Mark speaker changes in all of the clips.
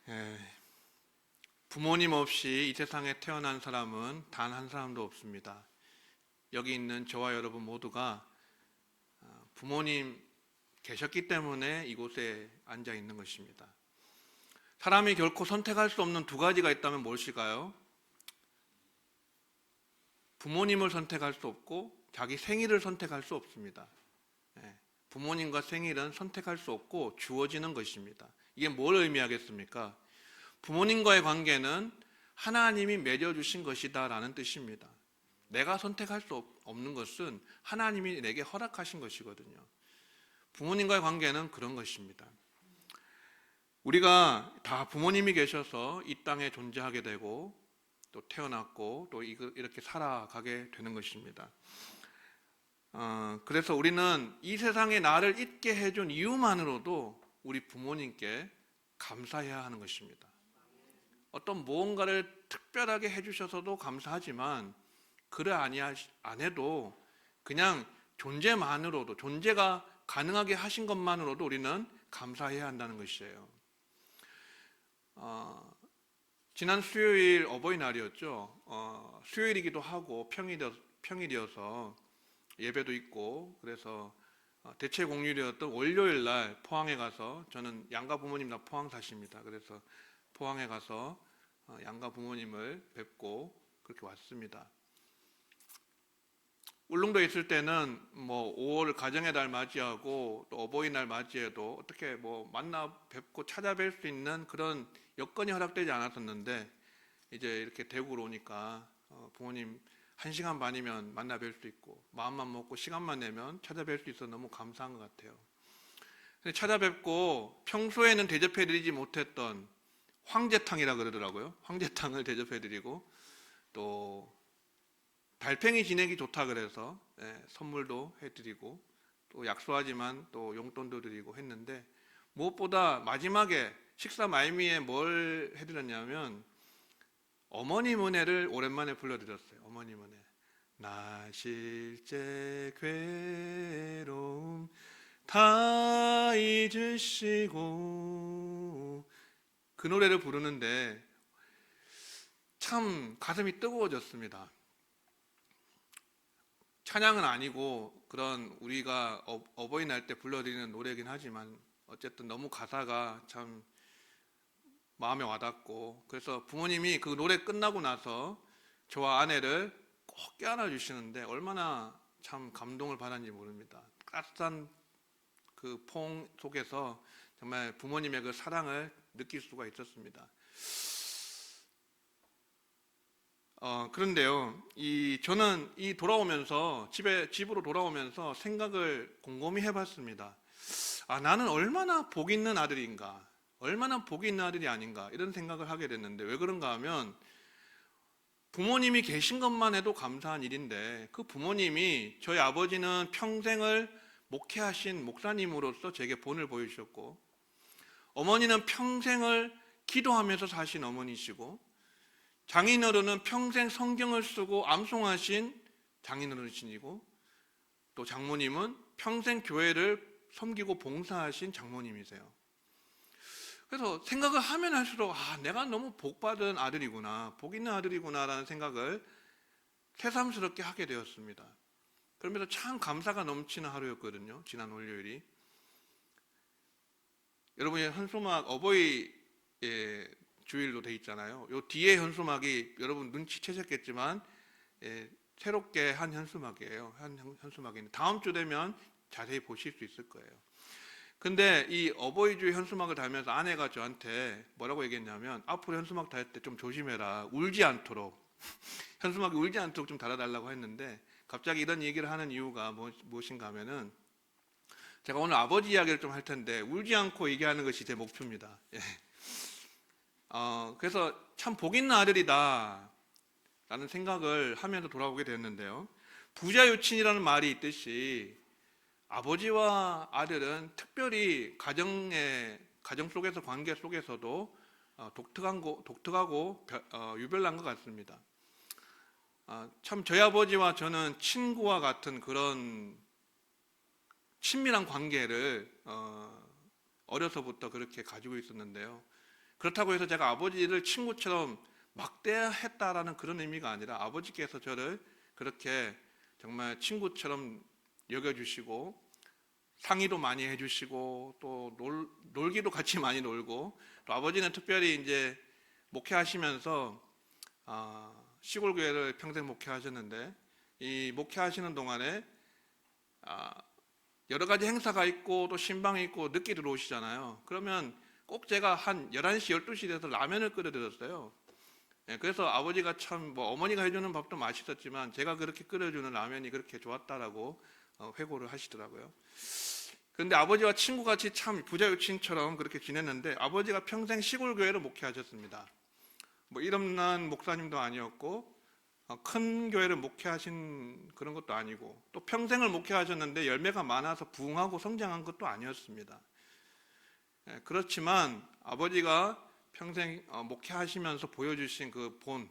Speaker 1: 예, 부모님 없이 이 세상에 태어난 사람은 단 한 사람도 없습니다. 여기 있는 저와 여러분 모두가 부모님 계셨기 때문에 이곳에 앉아 있는 것입니다. 사람이 결코 선택할 수 없는 두 가지가 있다면 무엇일까요? 부모님을 선택할 수 없고 자기 생일을 선택할 수 없습니다. 예, 부모님과 생일은 선택할 수 없고 주어지는 것입니다. 이게 뭘 의미하겠습니까? 부모님과의 관계는 하나님이 맺어주신 것이다 라는 뜻입니다. 내가 선택할 수 없는 것은 하나님이 내게 허락하신 것이거든요. 부모님과의 관계는 그런 것입니다. 우리가 다 부모님이 계셔서 이 땅에 존재하게 되고 또 태어났고 또 이렇게 살아가게 되는 것입니다. 그래서 우리는 이 세상에 나를 있게 해준 이유만으로도 우리 부모님께 감사해야 하는 것입니다. 어떤 무언가를 특별하게 해주셔서도 감사하지만 그래 안 해도 그냥 존재만으로도, 존재가 가능하게 하신 것만으로도 우리는 감사해야 한다는 것이에요. 지난 수요일 어버이날이었죠. 수요일이기도 하고 평일이어서 예배도 있고 그래서 대체 공휴일이었던 월요일 날 포항에 가서, 저는 양가 부모님 다 포항 사십니다. 그래서 포항에 가서 양가 부모님을 뵙고 그렇게 왔습니다. 울릉도에 있을 때는 5월 가정의 달 맞이하고 또 어버이날 맞이해도 어떻게 만나 뵙고 찾아뵐 수 있는 그런 여건이 허락되지 않았었는데, 이제 이렇게 대구로 오니까 부모님 1시간 반이면 만나 뵐 수 있고 마음만 먹고 시간만 내면 찾아뵐 수 있어서 너무 감사한 것 같아요. 근데 찾아뵙고 평소에는 대접해드리지 못했던 황제탕이라 그러더라고요. 황제탕을 대접해드리고 또 달팽이 지내기 좋다 그래서 선물도 해드리고 또 약소하지만 또 용돈도 드리고 했는데, 무엇보다 마지막에 식사 말미에 뭘 해드렸냐면 어머님 은혜를 오랜만에 불러드렸어요. 어머님 은혜. 나 실제 괴로움 다 잊으시고, 그 노래를 부르는데 참 가슴이 뜨거워졌습니다. 찬양은 아니고 그런 우리가 어버이날 때 불러드리는 노래이긴 하지만 어쨌든 너무 가사가 참 마음에 와닿고, 그래서 부모님이 그 노래 끝나고 나서 저와 아내를 꼭 껴안아 주시는데 얼마나 참 감동을 받았는지 모릅니다. 따뜻한 그 포옹 속에서 정말 부모님의 그 사랑을 느낄 수가 있었습니다. 그런데요, 저는 돌아오면서 집으로 돌아오면서 생각을 곰곰이 해봤습니다. 나는 얼마나 복 있는 아들인가, 얼마나 복이 있는 아들이 아닌가, 이런 생각을 하게 됐는데, 왜 그런가 하면 부모님이 계신 것만 해도 감사한 일인데, 그 부모님이, 저희 아버지는 평생을 목회하신 목사님으로서 제게 본을 보여주셨고, 어머니는 평생을 기도하면서 사신 어머니시고, 장인어른은 평생 성경을 쓰고 암송하신 장인어른이시고, 또 장모님은 평생 교회를 섬기고 봉사하신 장모님이세요. 그래서 생각을 하면 할수록 내가 너무 복받은 아들이구나, 복 있는 아들이구나 라는 생각을 새삼스럽게 하게 되었습니다. 그러면서 참 감사가 넘치는 하루였거든요, 지난 월요일이. 여러분이 현수막 어버이 주일로 돼 있잖아요. 요 뒤에 현수막이 여러분 눈치채셨겠지만 새롭게 한 현수막이에요. 한 현수막인데 다음 주 되면 자세히 보실 수 있을 거예요. 근데 이 어버이주의 현수막을 달면서 아내가 저한테 뭐라고 얘기했냐면, 앞으로 현수막 달 때 좀 조심해라, 울지 않도록 현수막이 울지 않도록 좀 달아달라고 했는데, 갑자기 이런 얘기를 하는 이유가 무엇인가 하면은, 제가 오늘 아버지 이야기를 좀 할 텐데 울지 않고 얘기하는 것이 제 목표입니다. 그래서 참 복 있는 아들이다 라는 생각을 하면서 돌아오게 됐는데요, 부자유친이라는 말이 있듯이 아버지와 아들은 특별히 가정 속에서, 관계 속에서도 독특하고 유별난 것 같습니다. 참 저희 아버지와 저는 친구와 같은 그런 친밀한 관계를 어려서부터 그렇게 가지고 있었는데요, 그렇다고 해서 제가 아버지를 친구처럼 막대했다라는 그런 의미가 아니라 아버지께서 저를 그렇게 정말 친구처럼 여겨주시고 상의도 많이 해주시고 또 놀기도 같이 많이 놀고, 또 아버지는 특별히 이제 목회하시면서 시골 교회를 평생 목회하셨는데, 이 목회하시는 동안에 여러 가지 행사가 있고 또 신방이 있고 늦게 들어오시잖아요. 그러면 꼭 제가 한 11시, 12시 돼서 라면을 끓여드렸어요. 그래서 아버지가 참 어머니가 해주는 밥도 맛있었지만 제가 그렇게 끓여주는 라면이 그렇게 좋았다라고 회고를 하시더라고요. 그런데 아버지와 친구같이 참 부자유친처럼 그렇게 지냈는데, 아버지가 평생 시골 교회를 목회하셨습니다. 이름난 목사님도 아니었고 큰 교회를 목회하신 그런 것도 아니고, 또 평생을 목회하셨는데 열매가 많아서 부흥하고 성장한 것도 아니었습니다. 그렇지만 아버지가 평생 목회하시면서 보여주신 그 본,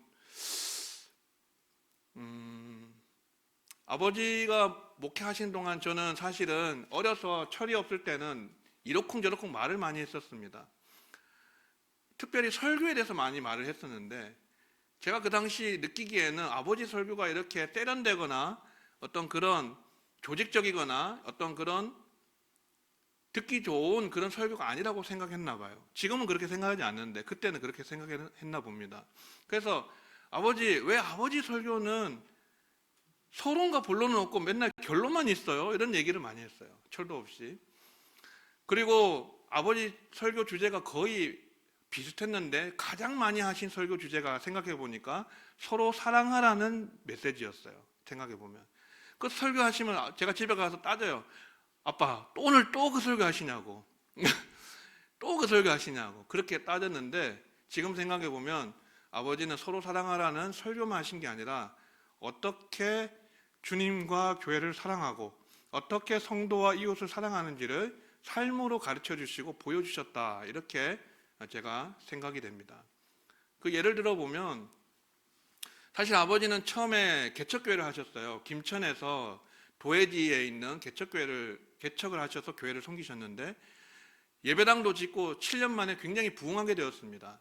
Speaker 1: 아버지가 목회하신 동안 저는 사실은 어려서 철이 없을 때는 이러쿵저러쿵 말을 많이 했었습니다. 특별히 설교에 대해서 많이 말을 했었는데, 제가 그 당시 느끼기에는 아버지 설교가 이렇게 세련되거나 어떤 그런 조직적이거나 어떤 그런 듣기 좋은 그런 설교가 아니라고 생각했나 봐요. 지금은 그렇게 생각하지 않는데 그때는 그렇게 생각했나 봅니다. 그래서 왜 아버지 설교는 서론과 본론은 없고 맨날 결론만 있어요? 이런 얘기를 많이 했어요. 철도 없이. 그리고 아버지 설교 주제가 거의 비슷했는데 가장 많이 하신 설교 주제가 생각해 보니까 서로 사랑하라는 메시지였어요. 생각해 보면. 그 설교하시면 제가 집에 가서 따져요. 아빠, 오늘 또 그 설교 하시냐고. 또 그 설교 하시냐고. 그렇게 따졌는데, 지금 생각해 보면 아버지는 서로 사랑하라는 설교만 하신 게 아니라 어떻게 주님과 교회를 사랑하고 어떻게 성도와 이웃을 사랑하는지를 삶으로 가르쳐 주시고 보여주셨다, 이렇게 제가 생각이 됩니다. 그 예를 들어 보면, 사실 아버지는 처음에 개척교회를 하셨어요. 김천에서 도해지에 있는 개척을 하셔서 교회를 섬기셨는데, 예배당도 짓고 7년 만에 굉장히 부흥하게 되었습니다.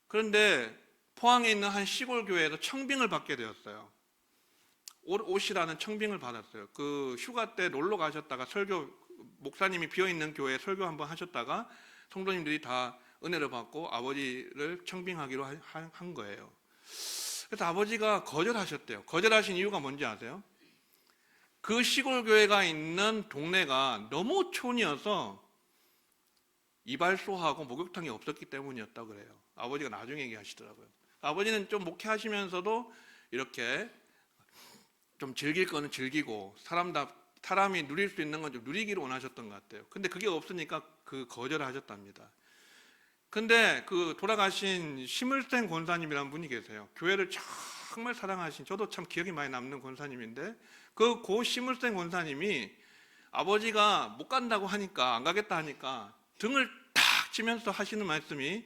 Speaker 1: 그런데 포항에 있는 한 시골 교회에서 청빙을 받게 되었어요. 옷이라는 청빙을 받았어요. 그 휴가 때 놀러 가셨다가 목사님이 비어있는 교회에 설교 한번 하셨다가 성도님들이 다 은혜를 받고 아버지를 청빙하기로 한 거예요. 그래서 아버지가 거절하셨대요. 거절하신 이유가 뭔지 아세요? 그 시골 교회가 있는 동네가 너무 촌이어서 이발소하고 목욕탕이 없었기 때문이었다고 그래요. 아버지가 나중에 얘기하시더라고요. 아버지는 좀 목회하시면서도 이렇게 좀 즐길 거는 즐기고 사람이 누릴 수 있는 건 좀 누리기를 원하셨던 것 같아요. 근데 그게 없으니까 그 거절을 하셨답니다. 근데 그 돌아가신 심을생 권사님이라는 분이 계세요. 교회를 정말 사랑하신, 저도 참 기억이 많이 남는 권사님인데, 고 심을생 권사님이 아버지가 못 간다고 하니까, 안 가겠다 하니까 등을 탁 치면서 하시는 말씀이,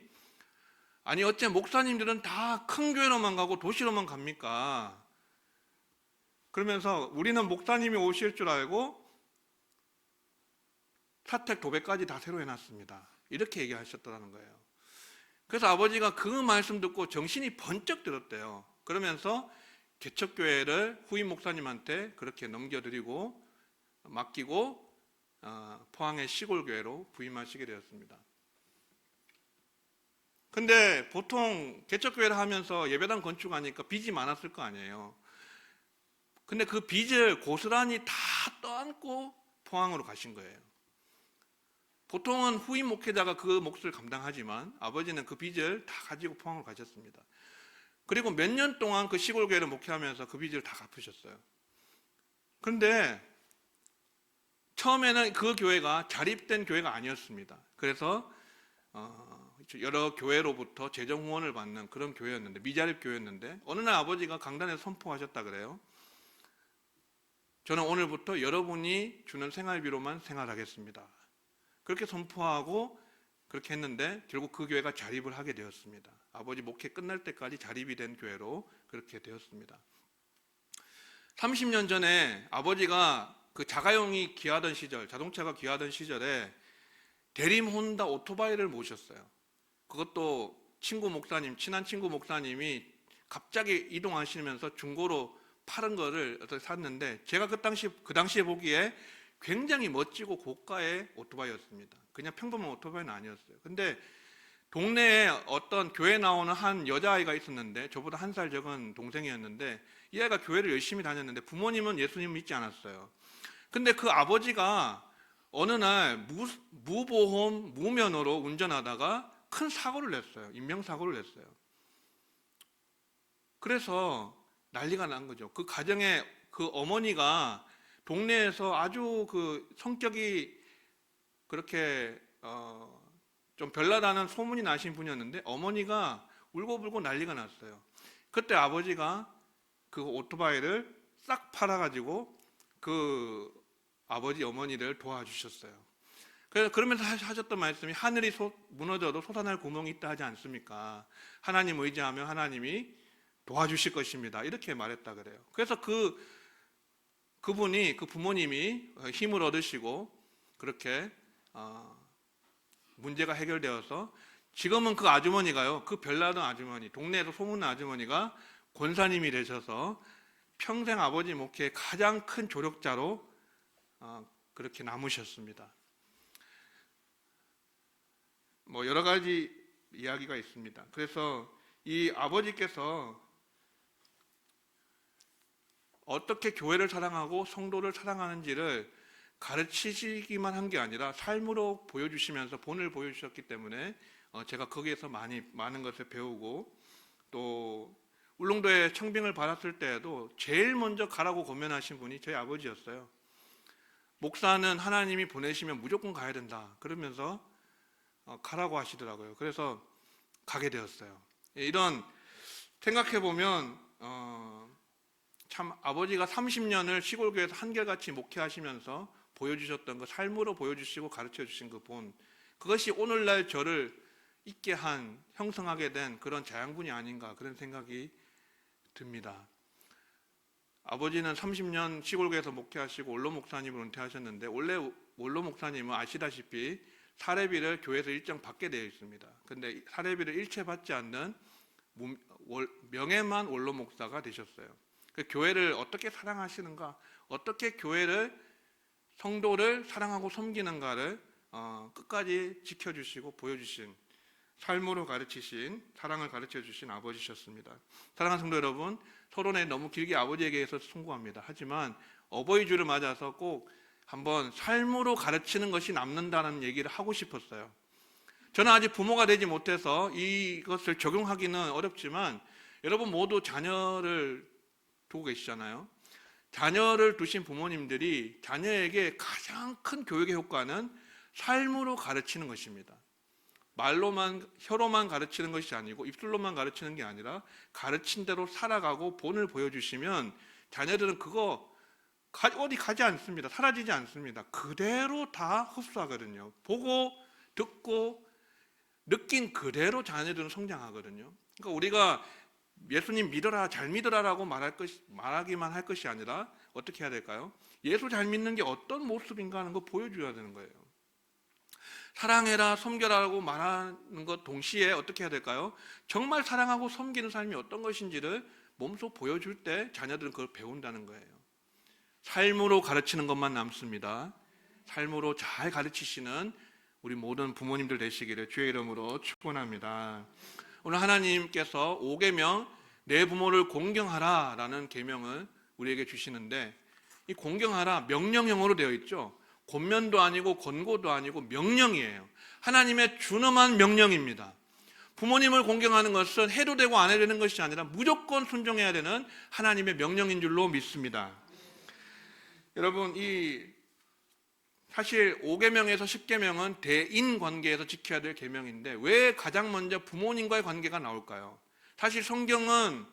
Speaker 1: 아니 어째 목사님들은 다 큰 교회로만 가고 도시로만 갑니까? 그러면서 우리는 목사님이 오실 줄 알고 사택 도배까지 다 새로 해놨습니다. 이렇게 얘기하셨다는 거예요. 그래서 아버지가 그 말씀 듣고 정신이 번쩍 들었대요. 그러면서 개척교회를 후임 목사님한테 그렇게 넘겨드리고 맡기고 포항의 시골교회로 부임하시게 되었습니다. 근데 보통 개척교회를 하면서 예배당 건축하니까 빚이 많았을 거 아니에요. 근데 그 빚을 고스란히 다 떠안고 포항으로 가신 거예요. 보통은 후임 목회자가 그 몫을 감당하지만 아버지는 그 빚을 다 가지고 포항으로 가셨습니다. 그리고 몇 년 동안 그 시골 교회를 목회하면서 그 빚을 다 갚으셨어요. 그런데 처음에는 그 교회가 자립된 교회가 아니었습니다. 그래서 여러 교회로부터 재정 후원을 받는 그런 교회였는데, 미자립 교회였는데, 어느 날 아버지가 강단에서 선포하셨다 그래요. 저는 오늘부터 여러분이 주는 생활비로만 생활하겠습니다. 그렇게 선포하고 그렇게 했는데 결국 그 교회가 자립을 하게 되었습니다. 아버지 목회 끝날 때까지 자립이 된 교회로 그렇게 되었습니다. 30년 전에 아버지가 그 자가용이 귀하던 시절, 자동차가 귀하던 시절에 대림 혼다 오토바이를 모셨어요. 그것도 친한 친구 목사님이 갑자기 이동하시면서 중고로 파는 거를 샀는데, 제가 그 당시에 보기에 굉장히 멋지고 고가의 오토바이였습니다. 그냥 평범한 오토바이는 아니었어요. 근데 동네에 어떤 교회 나오는 한 여자아이가 있었는데, 저보다 한 살 적은 동생이었는데, 이 아이가 교회를 열심히 다녔는데 부모님은 예수님 믿지 않았어요. 근데 그 아버지가 어느 날 무보험 무면허로 운전하다가 큰 사고를 냈어요. 인명사고를 냈어요. 그래서 난리가 난 거죠. 그 가정에 그 어머니가 동네에서 아주 그 성격이 그렇게 좀 별나다는 소문이 나신 분이었는데, 어머니가 울고불고 난리가 났어요. 그때 아버지가 그 오토바이를 싹 팔아가지고 그 아버지 어머니를 도와주셨어요. 그래서 그러면서 하셨던 말씀이, 하늘이 무너져도 솟아날 구멍이 있다 하지 않습니까? 하나님 의지하면 하나님이 도와주실 것입니다. 이렇게 말했다 그래요. 그래서 그 부모님이 힘을 얻으시고 그렇게 문제가 해결되어서 지금은 그 아주머니가요, 그 별나던 아주머니, 동네에서 소문난 아주머니가 권사님이 되셔서 평생 아버지 목회의 가장 큰 조력자로 그렇게 남으셨습니다. 뭐 여러 가지 이야기가 있습니다. 그래서 이 아버지께서 어떻게 교회를 사랑하고 성도를 사랑하는지를 가르치시기만 한 게 아니라 삶으로 보여주시면서 본을 보여주셨기 때문에 제가 거기에서 많은 것을 배우고, 또 울릉도에 청빙을 받았을 때에도 제일 먼저 가라고 권면하신 분이 저희 아버지였어요. 목사는 하나님이 보내시면 무조건 가야 된다 그러면서 가라고 하시더라고요. 그래서 가게 되었어요. 이런 생각해보면 참 아버지가 30년을 시골교회에서 한결같이 목회하시면서 보여주셨던 그 삶으로 보여주시고 가르쳐주신 그 본, 그것이 오늘날 저를 있게 한, 형성하게 된 그런 자양분이 아닌가, 그런 생각이 듭니다. 아버지는 30년 시골교회에서 목회하시고 원로 목사님을 은퇴하셨는데, 원래 원로 목사님은 아시다시피 사례비를 교회에서 일정 받게 되어 있습니다. 근데 사례비를 일체 받지 않는 명예만 원로 목사가 되셨어요. 그 교회를 어떻게 사랑하시는가, 어떻게 교회를, 성도를 사랑하고 섬기는가를 끝까지 지켜주시고 보여주신, 삶으로 가르치신, 사랑을 가르쳐주신 아버지셨습니다. 사랑하는 성도 여러분, 토론회 너무 길게 아버지에게 해서 송구합니다. 하지만 어버이주를 맞아서 꼭 한번 삶으로 가르치는 것이 남는다는 얘기를 하고 싶었어요. 저는 아직 부모가 되지 못해서 이것을 적용하기는 어렵지만, 여러분 모두 자녀를 두고 계시잖아요. 자녀를 두신 부모님들이 자녀에게 가장 큰 교육의 효과는 삶으로 가르치는 것입니다. 혀로만 가르치는 것이 아니고, 입술로만 가르치는 게 아니라 가르친 대로 살아가고 본을 보여주시면 자녀들은 그거 어디 가지 않습니다. 사라지지 않습니다. 그대로 다 흡수하거든요. 보고 듣고 느낀 그대로 자녀들은 성장하거든요. 그러니까 우리가 예수님 믿어라, 잘 믿어라라고 말하기만 할 것이 아니라 어떻게 해야 될까요? 예수 잘 믿는 게 어떤 모습인가 하는 거 보여줘야 되는 거예요. 사랑해라, 섬겨라라고 말하는 것 동시에 어떻게 해야 될까요? 정말 사랑하고 섬기는 삶이 어떤 것인지를 몸소 보여줄 때 자녀들은 그걸 배운다는 거예요. 삶으로 가르치는 것만 남습니다. 삶으로 잘 가르치시는 우리 모든 부모님들 되시기를 주의 이름으로 축원합니다. 오늘 하나님께서 5계명, 내 부모를 공경하라 라는 계명을 우리에게 주시는데, 이 공경하라 명령형으로 되어 있죠. 권면도 아니고 권고도 아니고 명령이에요. 하나님의 준엄한 명령입니다. 부모님을 공경하는 것은 해도 되고 안 해도 되는 것이 아니라 무조건 순종해야 되는 하나님의 명령인 줄로 믿습니다. 여러분, 사실 5계명에서 10계명은 대인 관계에서 지켜야 될 계명인데, 왜 가장 먼저 부모님과의 관계가 나올까요? 사실 성경은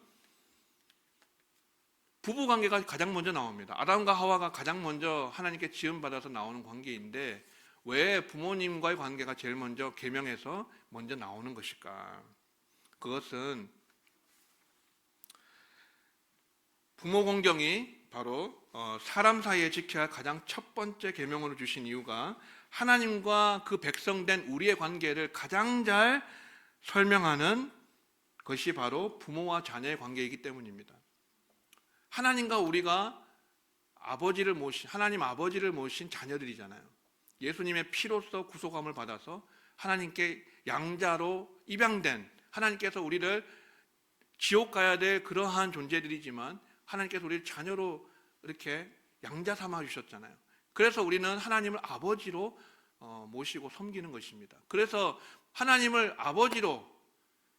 Speaker 1: 부부 관계가 가장 먼저 나옵니다. 아담과 하와가 가장 먼저 하나님께 지음받아서 나오는 관계인데, 왜 부모님과의 관계가 제일 먼저 계명에서 먼저 나오는 것일까? 그것은 부모 공경이 바로 사람 사이에 지켜야 할 가장 첫 번째 계명으로 주신 이유가, 하나님과 그 백성된 우리의 관계를 가장 잘 설명하는 것이 바로 부모와 자녀의 관계이기 때문입니다. 하나님과 우리가 하나님 아버지를 모신 자녀들이잖아요. 예수님의 피로써 구속함을 받아서 하나님께 양자로 입양된, 하나님께서 우리를 지옥 가야 될 그러한 존재들이지만 하나님께서 우리를 자녀로 이렇게 양자 삼아 주셨잖아요. 그래서 우리는 하나님을 아버지로 모시고 섬기는 것입니다. 그래서 하나님을 아버지로,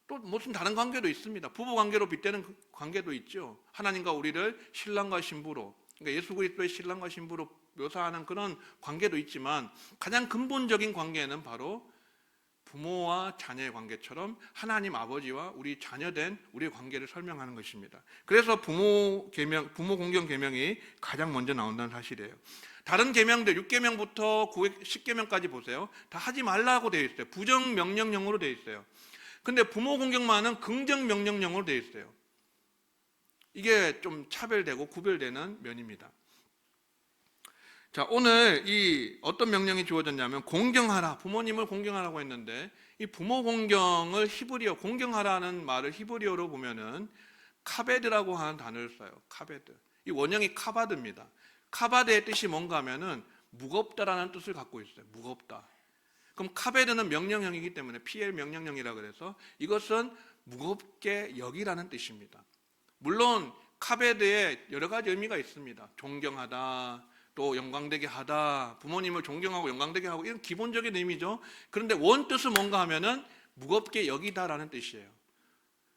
Speaker 1: 또 무슨 다른 관계도 있습니다. 부부 관계로 빗대는 관계도 있죠. 하나님과 우리를 신랑과 신부로, 그러니까 예수 그리스도의 신랑과 신부로 묘사하는 그런 관계도 있지만 가장 근본적인 관계는 바로 부모와 자녀의 관계처럼 하나님 아버지와 우리 자녀된 우리의 관계를 설명하는 것입니다. 그래서 부모 공경 계명이 가장 먼저 나온다는 사실이에요. 다른 계명들 6계명부터 10계명까지 보세요. 다 하지 말라고 되어 있어요. 부정 명령형으로 되어 있어요. 근데 부모 공경만은 긍정 명령형으로 되어 있어요. 이게 좀 차별되고 구별되는 면입니다. 자, 오늘 이 어떤 명령이 주어졌냐면 공경하라, 부모님을 공경하라고 했는데 이 부모 공경을 공경하라는 말을 히브리어로 보면은 카베드라고 하는 단어를 써요. 카베드. 이 원형이 카바드입니다. 카바드의 뜻이 뭔가 하면은 무겁다라는 뜻을 갖고 있어요. 무겁다. 그럼 카베드는 명령형이기 때문에 PL 명령형이라 그래서 이것은 무겁게 여기라는 뜻입니다. 물론 카베드에 여러 가지 의미가 있습니다. 존경하다, 또 영광되게 하다, 부모님을 존경하고 영광되게 하고, 이런 기본적인 의미죠. 그런데 원뜻은 뭔가 하면은 무겁게 여기다라는 뜻이에요.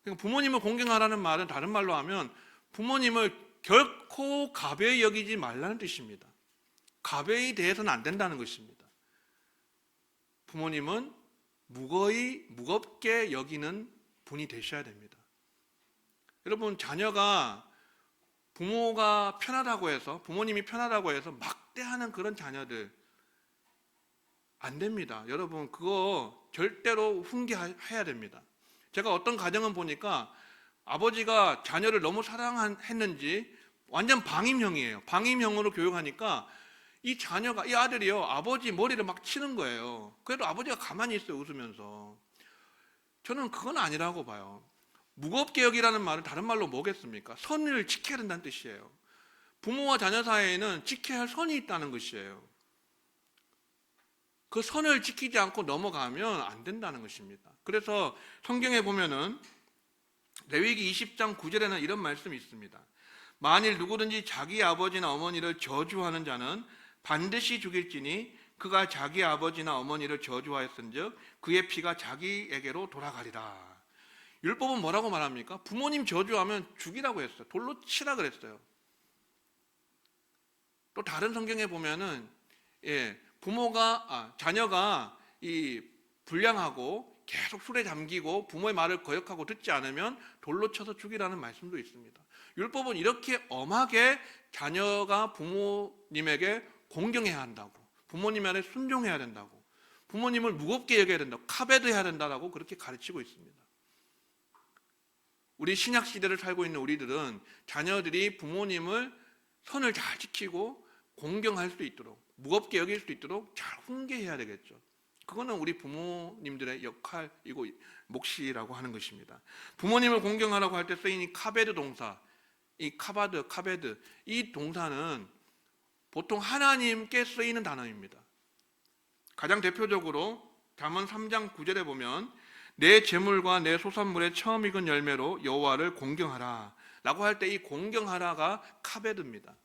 Speaker 1: 그러니까 부모님을 공경하라는 말은 다른 말로 하면 부모님을 결코 가벼이 여기지 말라는 뜻입니다. 가벼이 대해서는 안 된다는 것입니다. 부모님은 무겁게 여기는 분이 되셔야 됩니다. 여러분, 자녀가 부모가 편하다고 해서, 부모님이 편하다고 해서 막대하는 그런 자녀들 안 됩니다. 여러분, 그거 절대로 훈계해야 됩니다. 제가 어떤 가정은 보니까 아버지가 자녀를 너무 사랑했는지 완전 방임형이에요. 방임형으로 교육하니까 이 자녀가, 이 아들이요, 아버지 머리를 막 치는 거예요. 그래도 아버지가 가만히 있어요, 웃으면서. 저는 그건 아니라고 봐요. 무겁게 여기라는 말은 다른 말로 뭐겠습니까? 선을 지켜야 된다는 뜻이에요. 부모와 자녀 사이에는 지켜야 할 선이 있다는 것이에요. 그 선을 지키지 않고 넘어가면 안 된다는 것입니다. 그래서 성경에 보면은 레위기 20장 9절에는 이런 말씀이 있습니다. 만일 누구든지 자기 아버지나 어머니를 저주하는 자는 반드시 죽일지니 그가 자기 아버지나 어머니를 저주하였은즉 그의 피가 자기에게로 돌아가리라. 율법은 뭐라고 말합니까? 부모님 저주하면 죽이라고 했어요. 돌로 치라 그랬어요. 또 다른 성경에 보면은 자녀가 이 불량하고 계속 술에 잠기고 부모의 말을 거역하고 듣지 않으면 돌로 쳐서 죽이라는 말씀도 있습니다. 율법은 이렇게 엄하게 자녀가 부모님에게 공경해야 한다고, 부모님 말에 순종해야 된다고, 부모님을 무겁게 여겨야 된다고, 카베드해야 된다고 그렇게 가르치고 있습니다. 우리 신약 시대를 살고 있는 우리들은 자녀들이 부모님을 선을 잘 지키고 공경할 수 있도록, 무겁게 여길 수 있도록 잘 훈계해야 되겠죠. 그거는 우리 부모님들의 역할이고 몫이라고 하는 것입니다. 부모님을 공경하라고 할 때 쓰인 이 카베드 동사, 이 카베드, 이 동사는 보통 하나님께 쓰이는 단어입니다. 가장 대표적으로 잠언 3장 9절에 보면 내 재물과 내 소산물의 처음 익은 열매로 여호와를 공경하라 라고 할 때 이 공경하라가 카베드입니다.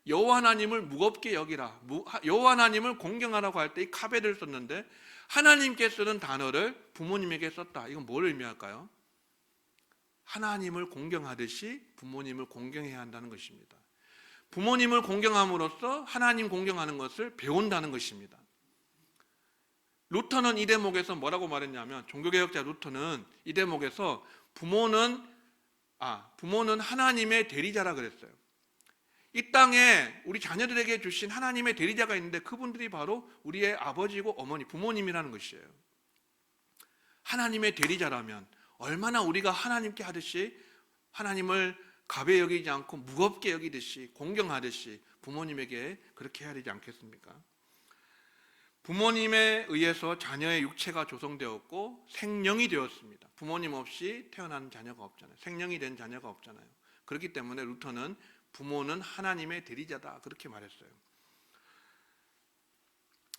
Speaker 1: 여호와 하나님을 무겁게 여기라, 여호와 하나님을 공경하라고 할 때 이 카베드를 썼는데 하나님께 쓰는 단어를 부모님에게 썼다. 이건 뭘 의미할까요? 하나님을 공경하듯이 부모님을 공경해야 한다는 것입니다. 부모님을 공경함으로써 하나님 공경하는 것을 배운다는 것입니다. 루터는 이 대목에서 뭐라고 말했냐면, 종교개혁자 루터는 이 대목에서 부모는 하나님의 대리자라 그랬어요. 이 땅에 우리 자녀들에게 주신 하나님의 대리자가 있는데 그분들이 바로 우리의 아버지고 어머니, 부모님이라는 것이에요. 하나님의 대리자라면 얼마나 우리가 하나님께 하듯이 하나님을 가벼이 여기지 않고 무겁게 여기듯이 공경하듯이 부모님에게 그렇게 해야 되지 않겠습니까? 부모님에 의해서 자녀의 육체가 조성되었고 생령이 되었습니다. 부모님 없이 태어난 자녀가 없잖아요. 생령이 된 자녀가 없잖아요. 그렇기 때문에 루터는 부모는 하나님의 대리자다 그렇게 말했어요.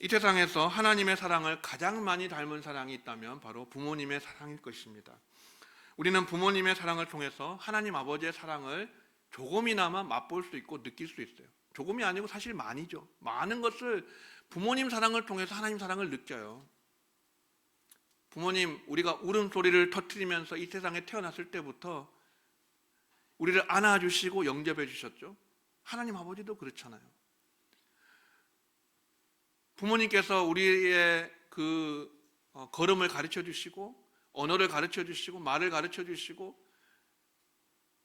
Speaker 1: 이 세상에서 하나님의 사랑을 가장 많이 닮은 사랑이 있다면 바로 부모님의 사랑일 것입니다. 우리는 부모님의 사랑을 통해서 하나님 아버지의 사랑을 조금이나마 맛볼 수 있고 느낄 수 있어요. 조금이 아니고 사실 많이죠. 많은 것을 부모님 사랑을 통해서 하나님 사랑을 느껴요. 부모님, 우리가 울음소리를 터뜨리면서 이 세상에 태어났을 때부터 우리를 안아주시고 영접해 주셨죠. 하나님 아버지도 그렇잖아요. 부모님께서 우리의 걸음을 가르쳐 주시고 언어를 가르쳐 주시고 말을 가르쳐 주시고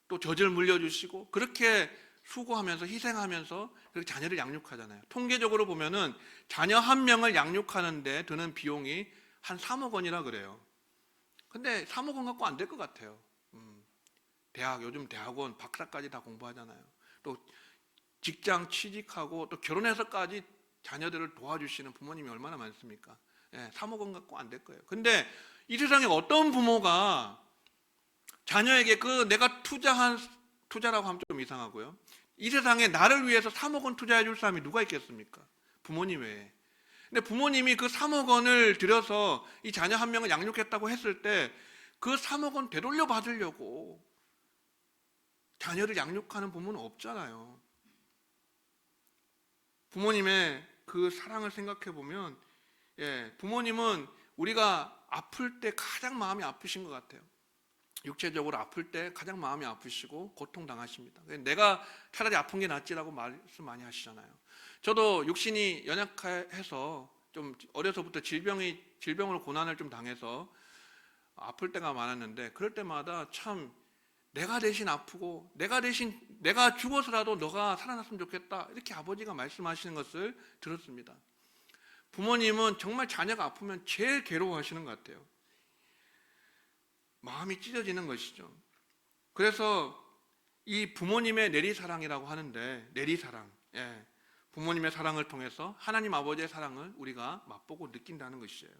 Speaker 1: 또 젖을 물려주시고 그렇게 수고하면서 희생하면서 그렇게 자녀를 양육하잖아요. 통계적으로 보면은 자녀 한 명을 양육하는데 드는 비용이 한 3억 원이라 그래요. 근데 3억 원 갖고 안 될 것 같아요. 요즘 대학원 박사까지 다 공부하잖아요. 또 직장 취직하고 또 결혼해서까지 자녀들을 도와주시는 부모님이 얼마나 많습니까? 3억 원 갖고 안 될 거예요. 근데 이 세상에 어떤 부모가 자녀에게 내가 투자라고 하면 좀 이상하고요. 이 세상에 나를 위해서 3억 원 투자해 줄 사람이 누가 있겠습니까? 부모님 외에. 근데 부모님이 그 3억 원을 들여서 이 자녀 한 명을 양육했다고 했을 때 그 3억 원 되돌려 받으려고 자녀를 양육하는 부모는 없잖아요. 부모님의 그 사랑을 생각해 보면 부모님은 우리가 아플 때 가장 마음이 아프신 것 같아요. 육체적으로 아플 때 가장 마음이 아프시고 고통당하십니다. 내가 차라리 아픈 게 낫지라고 말씀 많이 하시잖아요. 저도 육신이 연약해서 좀 어려서부터 질병으로 고난을 좀 당해서 아플 때가 많았는데 그럴 때마다 참 내가 대신 아프고 내가 죽어서라도 너가 살아났으면 좋겠다 이렇게 아버지가 말씀하시는 것을 들었습니다. 부모님은 정말 자녀가 아프면 제일 괴로워하시는 것 같아요. 마음이 찢어지는 것이죠. 그래서 이 부모님의 내리사랑이라고 하는데 내리사랑, 부모님의 사랑을 통해서 하나님 아버지의 사랑을 우리가 맛보고 느낀다는 것이에요.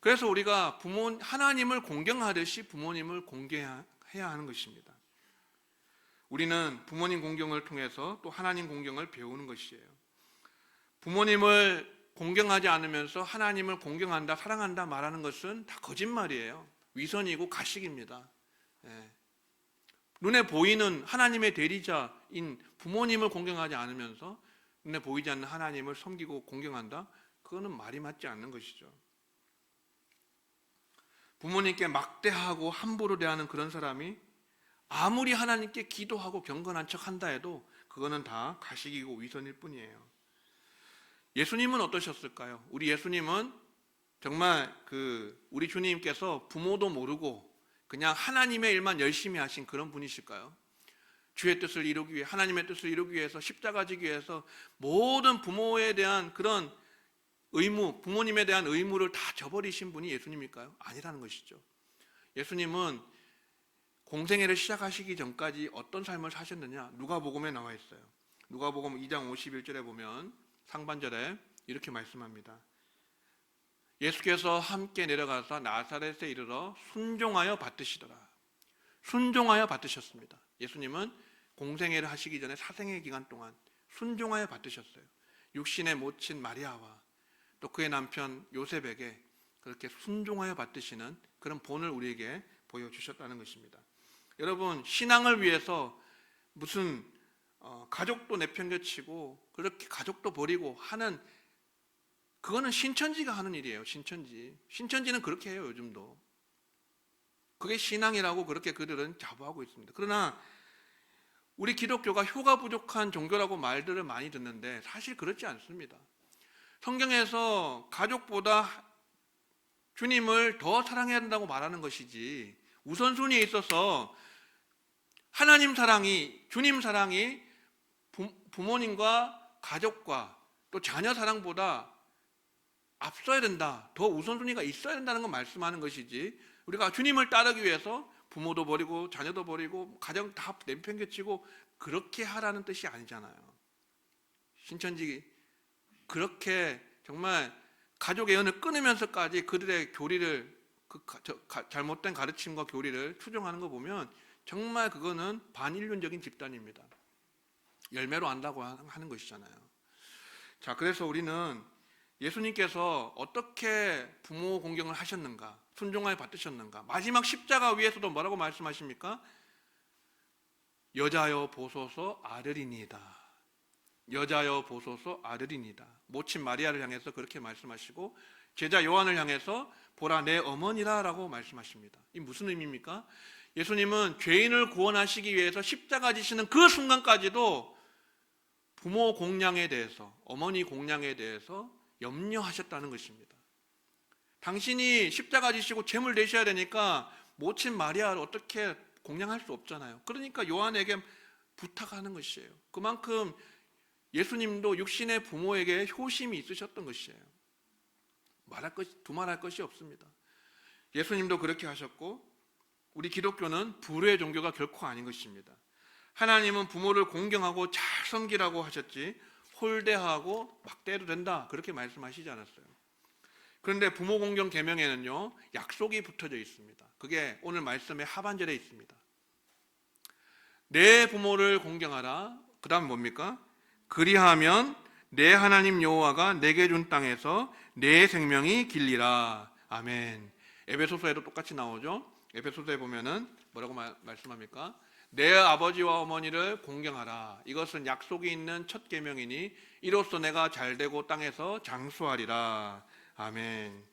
Speaker 1: 그래서 우리가 하나님을 공경하듯이 부모님을 공경해야 하는 것입니다. 우리는 부모님 공경을 통해서 또 하나님 공경을 배우는 것이에요. 부모님을 공경하지 않으면서 하나님을 공경한다, 사랑한다 말하는 것은 다 거짓말이에요. 위선이고 가식입니다. 눈에 보이는 하나님의 대리자인 부모님을 공경하지 않으면서 눈에 보이지 않는 하나님을 섬기고 공경한다? 그거는 말이 맞지 않는 것이죠. 부모님께 막대하고 함부로 대하는 그런 사람이 아무리 하나님께 기도하고 경건한 척 한다 해도 그거는 다 가식이고 위선일 뿐이에요. 예수님은 어떠셨을까요? 우리 예수님은 정말 우리 주님께서 부모도 모르고 그냥 하나님의 일만 열심히 하신 그런 분이실까요? 주의 뜻을 이루기 위해, 하나님의 뜻을 이루기 위해서 십자가 지기 위해서 모든 부모에 대한 그런 의무, 부모님에 대한 의무를 다 저버리신 분이 예수님일까요? 아니라는 것이죠. 예수님은 공생애를 시작하시기 전까지 어떤 삶을 사셨느냐? 누가복음에 나와 있어요. 누가복음 2장 51절에 보면 상반절에 이렇게 말씀합니다. 예수께서 함께 내려가서 나사렛에 이르러 순종하여 받으시더라. 순종하여 받으셨습니다. 예수님은 공생애를 하시기 전에 사생애 기간 동안 순종하여 받으셨어요. 육신의 모친 마리아와 또 그의 남편 요셉에게 그렇게 순종하여 받으시는 그런 본을 우리에게 보여주셨다는 것입니다. 여러분, 신앙을 위해서 무슨 가족도 내팽개치고 그렇게 가족도 버리고 하는 그거는 신천지가 하는 일이에요. 신천지는 그렇게 해요. 요즘도 그게 신앙이라고 그렇게 그들은 자부하고 있습니다. 그러나 우리 기독교가 효가 부족한 종교라고 말들을 많이 듣는데 사실 그렇지 않습니다. 성경에서 가족보다 주님을 더 사랑해야 된다고 말하는 것이지 우선순위에 있어서 하나님 사랑이, 주님 사랑이 부모님과 가족과 또 자녀 사랑보다 앞서야 된다, 더 우선순위가 있어야 된다는 걸 말씀하는 것이지 우리가 주님을 따르기 위해서 부모도 버리고 자녀도 버리고 가정 다 내팽개치고 그렇게 하라는 뜻이 아니잖아요. 신천지 그렇게 정말 가족의 연을 끊으면서까지 그들의 교리를 잘못된 가르침과 교리를 추종하는 거 보면 정말 그거는 반인륜적인 집단입니다. 열매로 안다고 하는 것이잖아요. 자, 그래서 우리는 예수님께서 어떻게 부모 공경을 하셨는가, 순종하여 받으셨는가, 마지막 십자가 위에서도 뭐라고 말씀하십니까? 여자여 보소서 아들이니이다. 여자여 보소서 아들이니이다. 모친 마리아를 향해서 그렇게 말씀하시고 제자 요한을 향해서 보라 내 어머니라 라고 말씀하십니다. 이 무슨 의미입니까? 예수님은 죄인을 구원하시기 위해서 십자가 지시는 그 순간까지도 부모 공양에 대해서, 어머니 공양에 대해서 염려하셨다는 것입니다. 당신이 십자가 지시고 제물 내셔야 되니까 모친 마리아를 어떻게 공양할 수 없잖아요. 그러니까 요한에게 부탁하는 것이에요. 그만큼 예수님도 육신의 부모에게 효심이 있으셨던 것이에요. 두말할 것이 없습니다. 예수님도 그렇게 하셨고 우리 기독교는 불후의 종교가 결코 아닌 것입니다. 하나님은 부모를 공경하고 잘 섬기라고 하셨지 홀대하고 막대해도 된다 그렇게 말씀하시지 않았어요. 그런데 부모 공경 계명에는요 약속이 붙어져 있습니다. 그게 오늘 말씀의 하반절에 있습니다. 내 부모를 공경하라. 그 다음 뭡니까? 그리하면 내 하나님 여호와가 내게 준 땅에서 내 생명이 길리라. 아멘. 에베소서에도 똑같이 나오죠. 에베소서에 보면은 뭐라고 말씀합니까? 내 아버지와 어머니를 공경하라. 이것은 약속이 있는 첫 계명이니 이로써 내가 잘되고 땅에서 장수하리라. 아멘.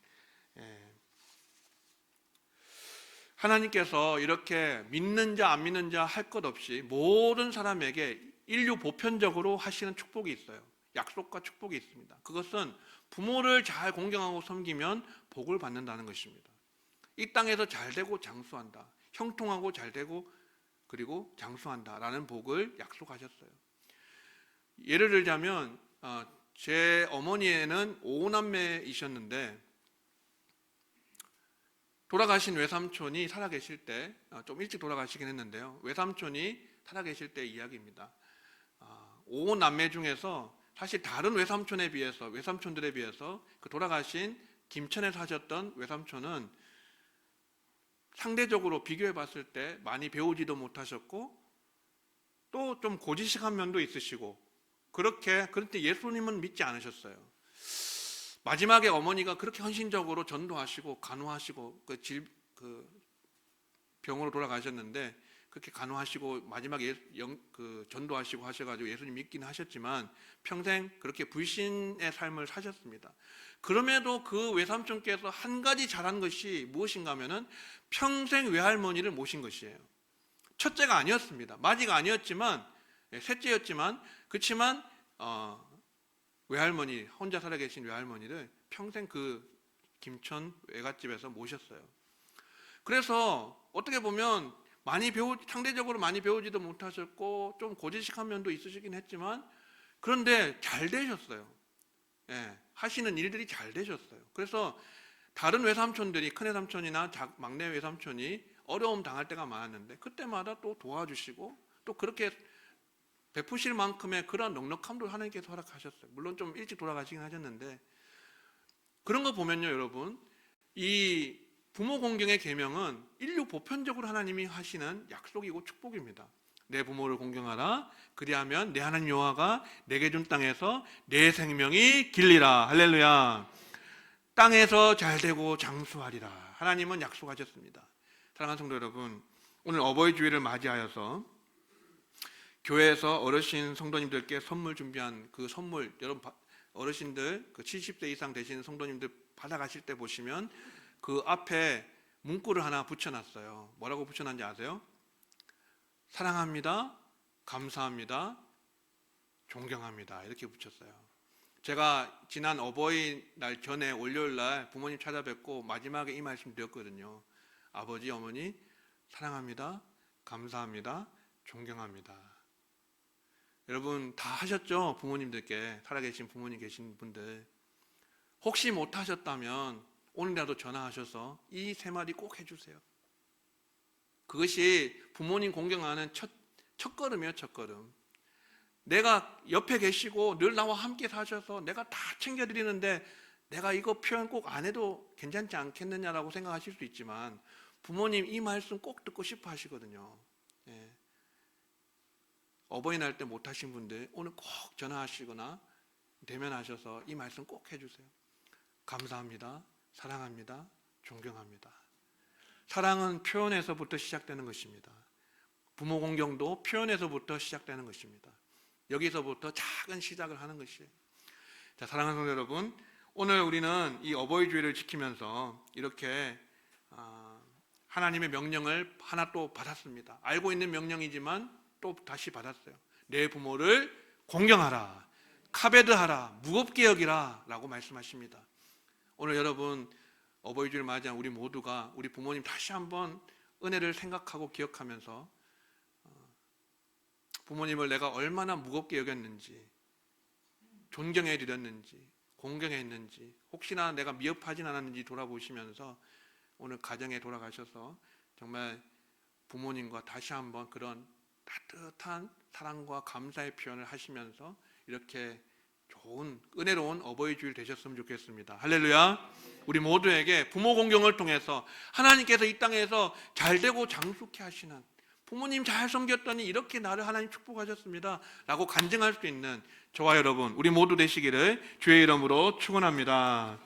Speaker 1: 하나님께서 이렇게 믿는 자 안 믿는 자 할 것 없이 모든 사람에게 인류 보편적으로 하시는 축복이 있어요. 약속과 축복이 있습니다. 그것은 부모를 잘 공경하고 섬기면 복을 받는다는 것입니다. 이 땅에서 잘되고 장수한다. 형통하고 잘되고 그리고 장수한다라는 복을 약속하셨어요. 예를 들자면 제 어머니에는 5남매이셨는데 돌아가신 외삼촌이 살아계실 때 좀 일찍 돌아가시긴 했는데요. 외삼촌이 살아계실 때 이야기입니다. 5남매 중에서 사실 다른 외삼촌들에 비해서 그 돌아가신 김천에 사셨던 외삼촌은 상대적으로 비교해 봤을 때 많이 배우지도 못하셨고 또 좀 고지식한 면도 있으시고 그런데 예수님은 믿지 않으셨어요. 마지막에 어머니가 그렇게 헌신적으로 전도하시고 간호하시고 그 병으로 돌아가셨는데 그렇게 간호하시고 마지막에 전도하시고 하셔가지고 예수님 믿긴 하셨지만 평생 그렇게 불신의 삶을 사셨습니다. 그럼에도 그 외삼촌께서 한 가지 잘한 것이 무엇인가 하면은 평생 외할머니를 모신 것이에요. 첫째가 아니었습니다. 맞이가 아니었지만 셋째였지만 그렇지만 외할머니 혼자 살아계신 외할머니를 평생 그 김천 외갓집에서 모셨어요. 그래서 어떻게 보면 상대적으로 많이 배우지도 못하셨고 좀 고지식한 면도 있으시긴 했지만 그런데 잘 되셨어요. 하시는 일들이 잘 되셨어요. 그래서 다른 외삼촌들이 큰외삼촌이나 막내 외삼촌이 어려움 당할 때가 많았는데 그때마다 또 도와주시고 또 그렇게 베푸실 만큼의 그런 넉넉함도 하나님께서 허락하셨어요. 물론 좀 일찍 돌아가시긴 하셨는데 그런 거 보면요 여러분 이 부모 공경의 계명은 인류 보편적으로 하나님이 하시는 약속이고 축복입니다. 내 부모를 공경하라. 그리하면 내 하나님 여호와가 내게 준 땅에서 내 생명이 길리라. 할렐루야. 땅에서 잘되고 장수하리라. 하나님은 약속하셨습니다. 사랑하는 성도 여러분, 오늘 어버이 주일을 맞이하여서 교회에서 어르신 성도님들께 선물 준비한 그 선물, 여러분 어르신들 그 70세 이상 되시는 성도님들 받아가실 때 보시면 그 앞에 문구를 하나 붙여놨어요. 뭐라고 붙여놨는지 아세요? 사랑합니다, 감사합니다, 존경합니다. 이렇게 붙였어요. 제가 지난 어버이날 전에 월요일날 부모님 찾아뵙고 마지막에 이 말씀 드렸거든요. 아버지, 어머니 사랑합니다, 감사합니다, 존경합니다. 여러분 다 하셨죠? 부모님들께 살아계신 부모님 계신 분들 혹시 못하셨다면 오늘이라도 전화하셔서 이 세 마디 꼭 해주세요. 그것이 부모님 공경하는 첫 걸음이에요. 첫 걸음. 내가 옆에 계시고 늘 나와 함께 사셔서 내가 다 챙겨드리는데 내가 이거 표현 꼭 안 해도 괜찮지 않겠느냐라고 생각하실 수 있지만 부모님 이 말씀 꼭 듣고 싶어 하시거든요. 예. 어버이날 때 못하신 분들 오늘 꼭 전화하시거나 대면하셔서 이 말씀 꼭 해주세요. 감사합니다. 사랑합니다. 존경합니다. 사랑은 표현에서부터 시작되는 것입니다. 부모 공경도 표현에서부터 시작되는 것입니다. 여기서부터 작은 시작을 하는 것이에요. 자, 사랑하는 성도 여러분, 오늘 우리는 이 어버이 주일을 지키면서 이렇게 하나님의 명령을 하나 또 받았습니다. 알고 있는 명령이지만 또 다시 받았어요. 내 부모를 공경하라, 카베드하라, 무겁게 여기라 라고 말씀하십니다. 오늘 여러분 어버이 주일 맞이한 우리 모두가 우리 부모님 다시 한번 은혜를 생각하고 기억하면서 부모님을 내가 얼마나 무겁게 여겼는지, 존경해 드렸는지, 공경했는지, 혹시나 내가 미흡하진 않았는지 돌아보시면서 오늘 가정에 돌아가셔서 정말 부모님과 다시 한번 그런 따뜻한 사랑과 감사의 표현을 하시면서 이렇게 좋은 은혜로운 어버이 주일 되셨으면 좋겠습니다. 할렐루야. 우리 모두에게 부모 공경을 통해서 하나님께서 이 땅에서 잘되고 장수케 하시는, 부모님 잘 섬겼더니 이렇게 나를 하나님 축복하셨습니다 라고 간증할 수 있는 저와 여러분 우리 모두 되시기를 주의 이름으로 축원합니다.